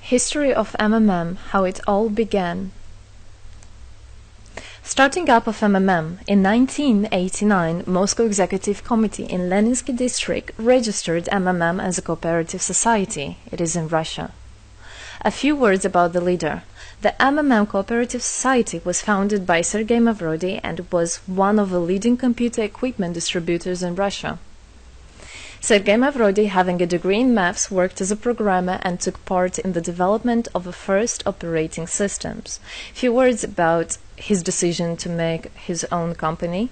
History of MMM, how it all began. Starting up of MMM, in 1989, Moscow Executive Committee in Leninsky district registered MMM as a cooperative society. It is in Russia. A few words about the leader. The MMM Cooperative Society was founded by Sergei Mavrodi and was one of the leading computer equipment distributors in Russia. Sergei Mavrodi, having a degree in maths, worked as a programmer and took part in the development of the first operating systems. A few words about his decision to make his own company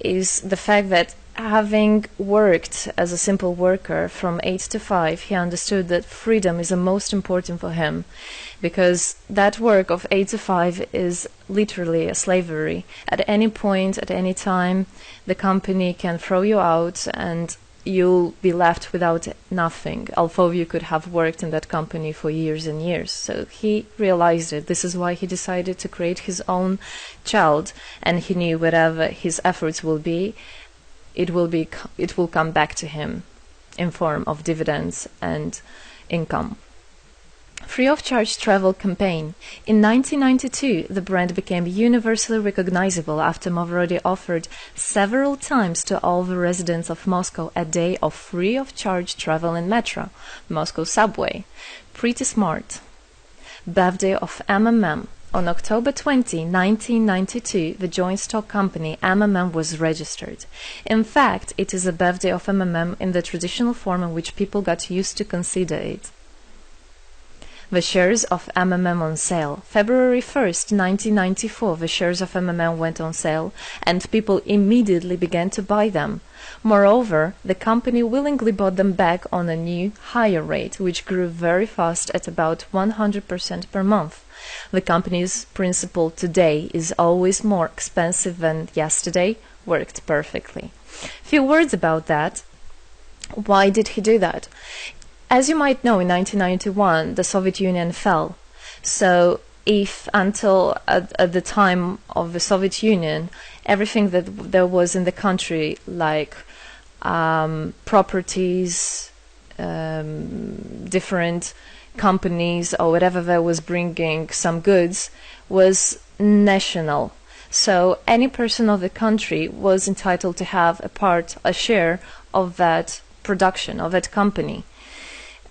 is the fact that having worked as a simple worker from 8 to 5, he understood that freedom is the most important for him, because that work of 8 to 5 is literally a slavery. At any point, at any time, the company can throw you out and you'll be left without nothing, although you could have worked in that company for years and years. So he realized it. This is why he decided to create his own child, and he knew whatever his efforts will be, it will come back to him in form of dividends and income. Free of charge travel campaign. In 1992, the brand became universally recognizable after Mavrodi offered several times to all the residents of Moscow a day of free of charge travel in metro, Moscow subway. Pretty smart. Birthday of MMM. On October 20, 1992, the joint stock company MMM was registered. In fact, it is a birthday of MMM in the traditional form in which people got used to consider it. The shares of MMM on sale. February 1st, 1994, the shares of MMM went on sale, and people immediately began to buy them. Moreover, the company willingly bought them back on a new, higher rate, which grew very fast at about 100% per month. The company's principle today is always more expensive than yesterday worked perfectly. Few words about that. Why did he do that? As you might know, in 1991, the Soviet Union fell. So if until at the time of the Soviet Union, everything that there was in the country, like properties, different companies or whatever that was bringing some goods, was national. So any person of the country was entitled to have a share of that production, of that company.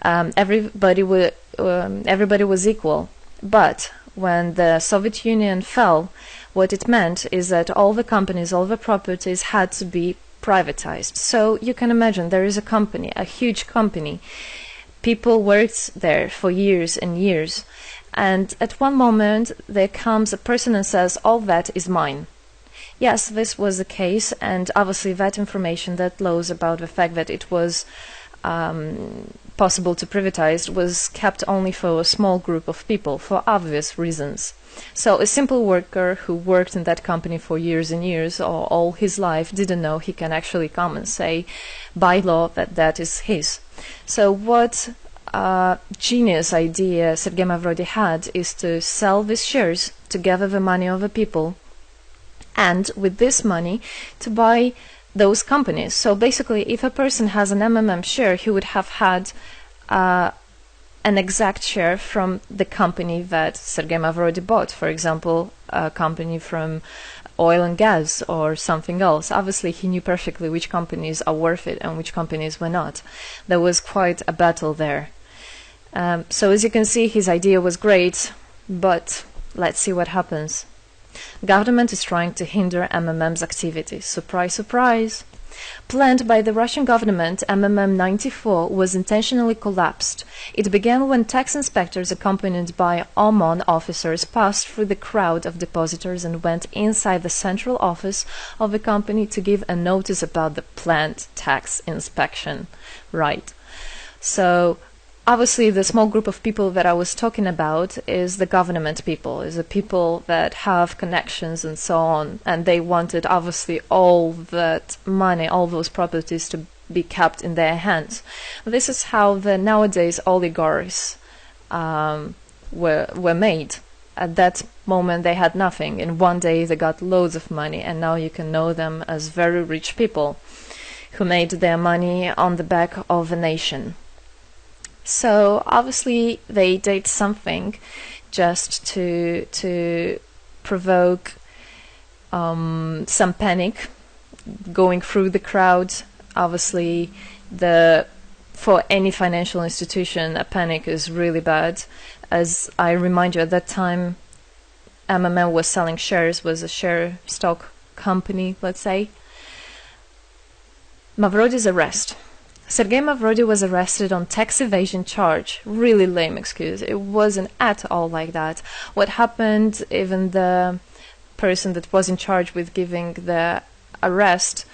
Everybody was equal. But when the Soviet Union fell, what it meant is that all the companies, all the properties had to be privatized. So you can imagine there is a company, a huge company. People worked there for years and years. And at one moment there comes a person and says, all that is mine. Yes, this was the case, and obviously that information, that laws about the fact that it was possible to privatize was kept only for a small group of people for obvious reasons. So a simple worker who worked in that company for years and years or all his life didn't know he can actually come and say by law that that is his. So what genius idea Sergei Mavrodi had is to sell these shares to gather the money of the people, and with this money to buy those companies. So basically, if a person has an MMM share, he would have had an exact share from the company that Sergei Mavrodi bought. For example, a company from oil and gas or something else. Obviously, he knew perfectly which companies are worth it and which companies were not. There was quite a battle there. So as you can see, his idea was great, but let's see what happens. Government is trying to hinder MMM's activities. Surprise, surprise! Planned by the Russian government, MMM 94 was intentionally collapsed. It began when tax inspectors accompanied by OMON officers passed through the crowd of depositors and went inside the central office of the company to give a notice about the planned tax inspection. Right. So obviously, the small group of people that I was talking about is the government people, is the people that have connections and so on, and they wanted obviously all that money, all those properties to be kept in their hands. This is how the nowadays oligarchs were made. At that moment they had nothing. In one day they got loads of money, and now you can know them as very rich people who made their money on the back of a nation. So obviously they did something just to provoke some panic going through the crowd. Obviously, for any financial institution, a panic is really bad. As I remind you, at that time, MMM was selling shares, was a share stock company, let's say. Mavrody's arrest. Sergei Mavrody was arrested on tax evasion charge. Really lame excuse. It wasn't at all like that. What happened, even the person that was in charge with giving the arrest,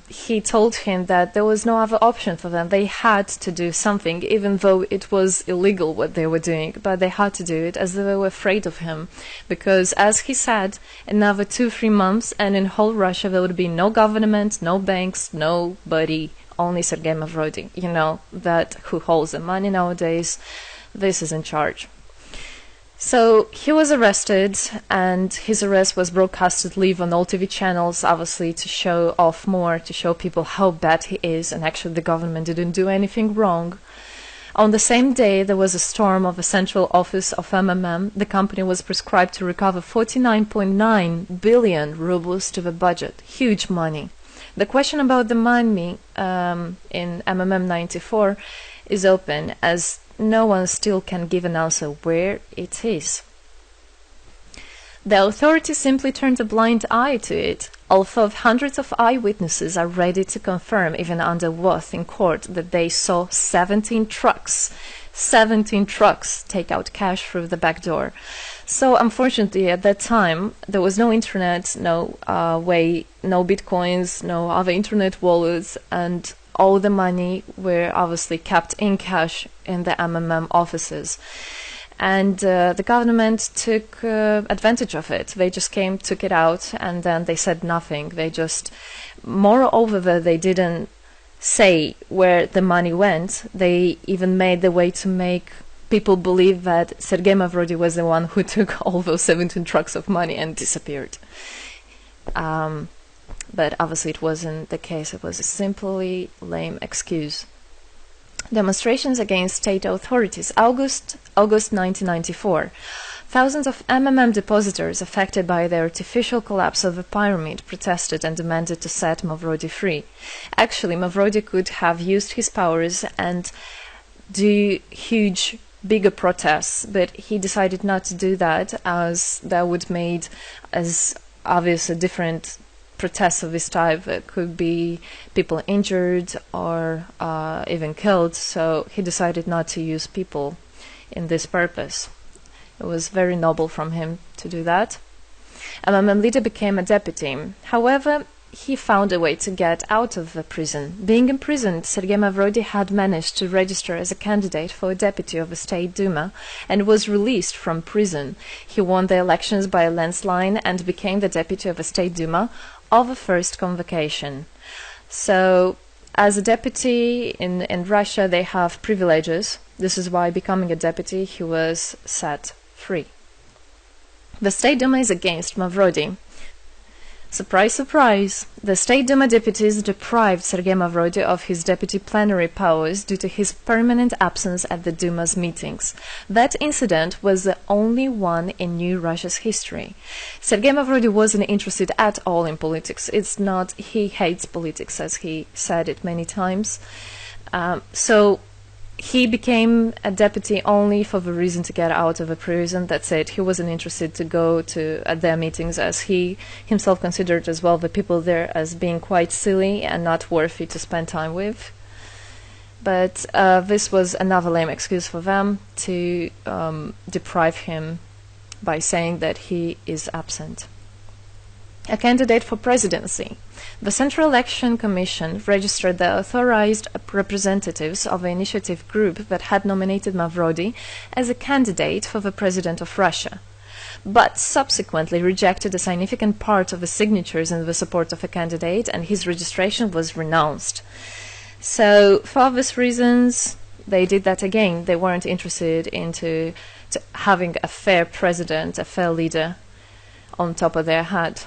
he told him that there was no other option for them. They had to do something, even though it was illegal what they were doing, but they had to do it as they were afraid of him. Because, as he said, another 2-3 months and in whole Russia there would be no government, no banks, nobody, only Sergei Mavrody, that who holds the money nowadays. This is in charge. So he was arrested, and his arrest was broadcasted live on all TV channels, obviously to show off more, to show people how bad he is, and actually the government didn't do anything wrong. On the same day, there was a storm of the central office of MMM. The company was prescribed to recover 49.9 billion rubles to the budget. Huge money. The question about the money in MMM 94 is open, as no one still can give an answer where it is. The authorities simply turned a blind eye to it, although hundreds of eyewitnesses are ready to confirm, even under oath in court, that they saw 17 trucks take out cash through the back door. So unfortunately, at that time, there was no internet, no bitcoins, no other internet wallets, and all the money were obviously kept in cash in the MMM offices. And the government took advantage of it. They just came, took it out, and then they said nothing. Moreover, they didn't say where the money went. They even made the way to make people believe that Sergei Mavrody was the one who took all those 17 trucks of money and disappeared. But obviously it wasn't the case. It was a simply lame excuse. Demonstrations against state authorities. August 1994. Thousands of MMM depositors affected by the artificial collapse of the pyramid protested and demanded to set Mavrody free. Actually, Mavrody could have used his powers and do huge, bigger protests, but he decided not to do that, as that would made as obvious a different protests of this type. It could be people injured or even killed, so he decided not to use people in this purpose. It was very noble from him to do that. MMM leader became a deputy. However, he found a way to get out of the prison. Being imprisoned, Sergei Mavrody had managed to register as a candidate for a deputy of the State Duma and was released from prison. He won the elections by a landslide and became the deputy of the State Duma of the first convocation. So, as a deputy in Russia, they have privileges. This is why, becoming a deputy, he was set free. The State Duma is against Mavrody. Surprise, surprise! The State Duma deputies deprived Sergei Mavrody of his deputy plenary powers due to his permanent absence at the Duma's meetings. That incident was the only one in New Russia's history. Sergei Mavrody wasn't interested at all in politics. It's not he hates politics, as he said it many times. So he became a deputy only for the reason to get out of a prison. That's it. He wasn't interested to go to their meetings, as he himself considered as well the people there as being quite silly and not worthy to spend time with. But this was another lame excuse for them to deprive him by saying that he is absent. A candidate for presidency. The Central Election Commission registered the authorized representatives of the initiative group that had nominated Mavrody as a candidate for the president of Russia, but subsequently rejected a significant part of the signatures in the support of a candidate, and his registration was renounced. So, for obvious reasons, they did that again. They weren't interested into having a fair president, a fair leader on top of their head.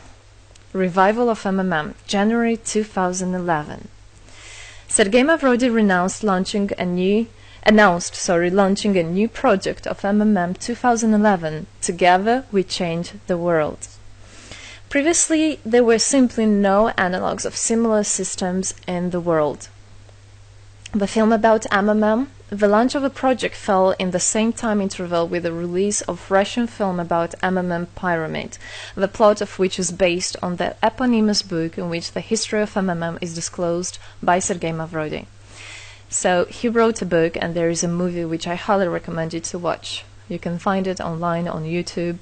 Revival of MMM, January 2011. Sergei Mavrody renounced launching a new launching a new project of MMM 2011. Together we change the world. Previously, there were simply no analogs of similar systems in the world. The film about MMM, the launch of a project fell in the same time interval with the release of Russian film about MMM Pyramid, the plot of which is based on the eponymous book in which the history of MMM is disclosed by Sergei Mavrodi. So he wrote a book, and there is a movie which I highly recommend you to watch. You can find it online on YouTube.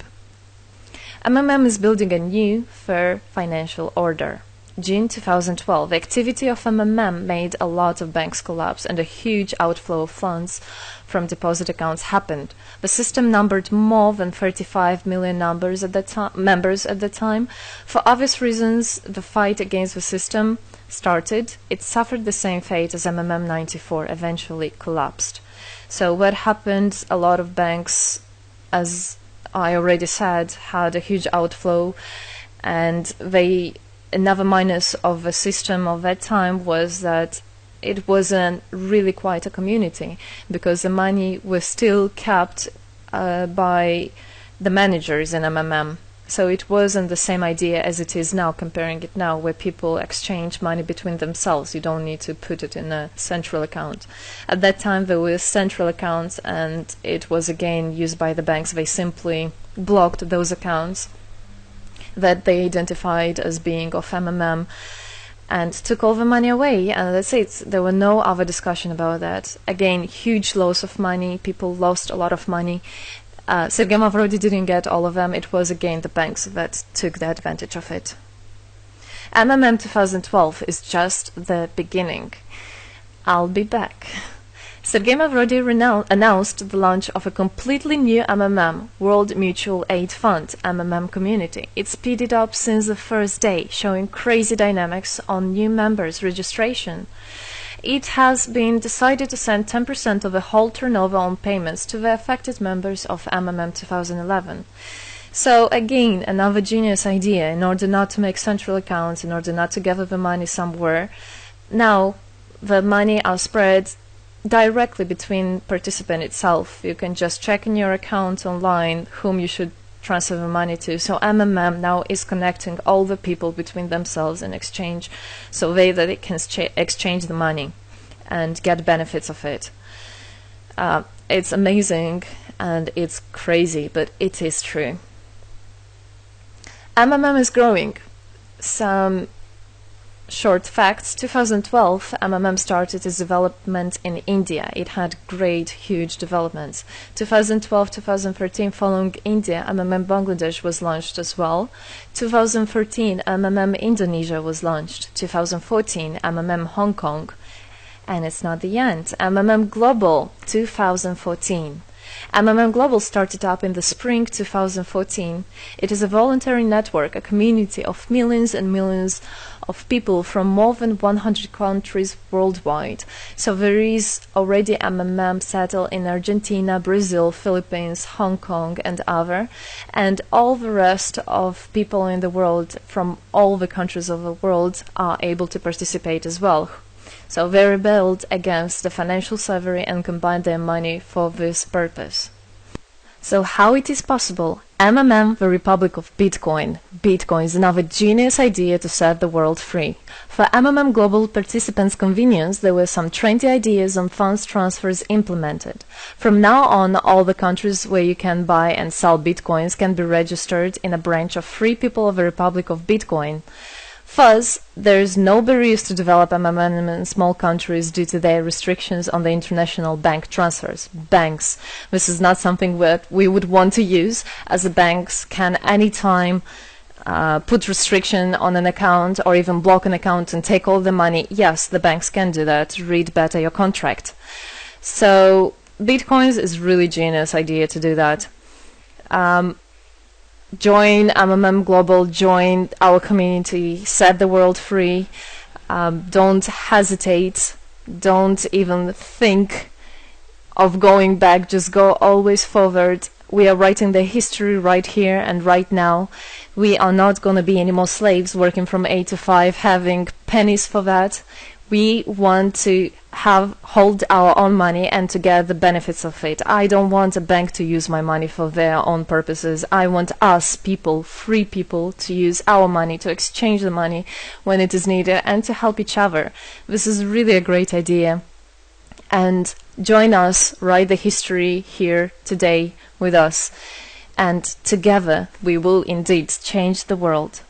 MMM is building a new, fair financial order. June 2012, the activity of MMM made a lot of banks collapse and a huge outflow of funds from deposit accounts happened. The system numbered more than 35 million members at the time. For obvious reasons, the fight against the system started. It suffered the same fate as MMM 94, eventually collapsed. So what happened? A lot of banks, as I already said, had a huge outflow, and another minus of the system of that time was that it wasn't really quite a community, because the money was still kept by the managers in MMM. So it wasn't the same idea as it is now, comparing it now, where people exchange money between themselves. You don't need to put it in a central account. At that time, there were central accounts, and it was again used by the banks. They simply blocked those accounts that they identified as being of MMM and took all the money away, and that's it. There were no other discussion about that. Again, huge loss of money. People lost a lot of money. Sergei Mavrodi didn't get all of them. It was again the banks that took the advantage of it. MMM 2012 is just the beginning. I'll be back. Sergei Mavrodi announced the launch of a completely new MMM, World Mutual Aid Fund, MMM community. It speeded up since the first day, showing crazy dynamics on new members' registration. It has been decided to send 10% of the whole turnover on payments to the affected members of MMM 2011. So again, another genius idea. In order not to make central accounts, in order not to gather the money somewhere, now the money are spread directly between participant itself. You can just check in your account online whom you should transfer the money to. So MMM now is connecting all the people between themselves in exchange, so they can exchange the money and get benefits of it. It's amazing and it's crazy, but it is true. MMM is growing. Some short facts. 2012, MMM started its development in India. It had great, huge developments. 2012-2013, following India, MMM Bangladesh was launched as well. 2013, MMM Indonesia was launched. 2014, MMM Hong Kong. And it's not the end. MMM Global, 2014. MMM Global started up in the spring 2014. It is a voluntary network, a community of millions and millions of people from more than 100 countries worldwide. So there is already MMM settled in Argentina, Brazil, Philippines, Hong Kong and other, and all the rest of people in the world from all the countries of the world are able to participate as well. So they rebelled against the financial slavery and combined their money for this purpose. So how it is possible? MMM, the Republic of Bitcoin. Bitcoin is another genius idea to set the world free. For MMM Global participants' convenience, there were some 20 ideas on funds transfers implemented. From now on, all the countries where you can buy and sell Bitcoins can be registered in a branch of Free People of the Republic of Bitcoin. Thus, there is no barriers to develop MMM in small countries due to their restrictions on the international bank transfers. Banks. This is not something that we would want to use, as the banks can anytime put restriction on an account or even block an account and take all the money. Yes, the banks can do that. Read better your contract. So, Bitcoins is really genius idea to do that. Join MMM Global, join our community, set the world free. Don't hesitate, don't even think of going back, just go always forward. We are writing the history right here and right now. We are not going to be any more slaves working from 8 to 5, having pennies for that. We want to hold our own money and to get the benefits of it. I don't want a bank to use my money for their own purposes. I want us people, free people, to use our money, to exchange the money when it is needed, and to help each other. This is really a great idea. And join us, write the history here today with us, and together we will indeed change the world.